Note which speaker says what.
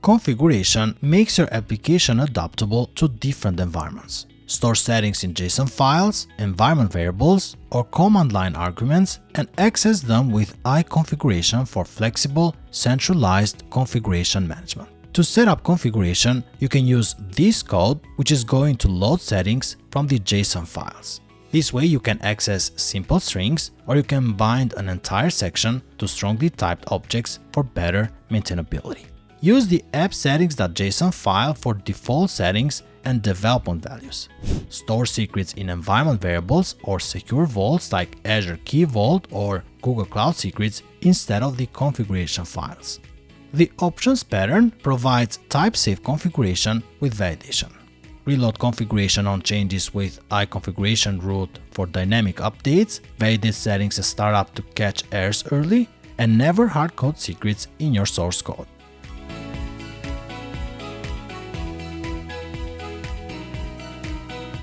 Speaker 1: configuration makes your application adaptable to different environments. Store settings in JSON files, environment variables, or command line arguments and access them with iConfiguration for flexible, centralized configuration management. To set up configuration, you can use this code, which is going to load settings from the JSON files. This way you can access simple strings, or you can bind an entire section to strongly typed objects for better maintainability. Use the app-settings.json file for default settings and development values. Store secrets in environment variables or secure vaults like Azure Key Vault or Google Cloud Secrets instead of the configuration files. The options pattern provides type-safe configuration with validation. Reload configuration on changes with iConfiguration root for dynamic updates, validate settings at startup to catch errors early, and never hardcode secrets in your source code.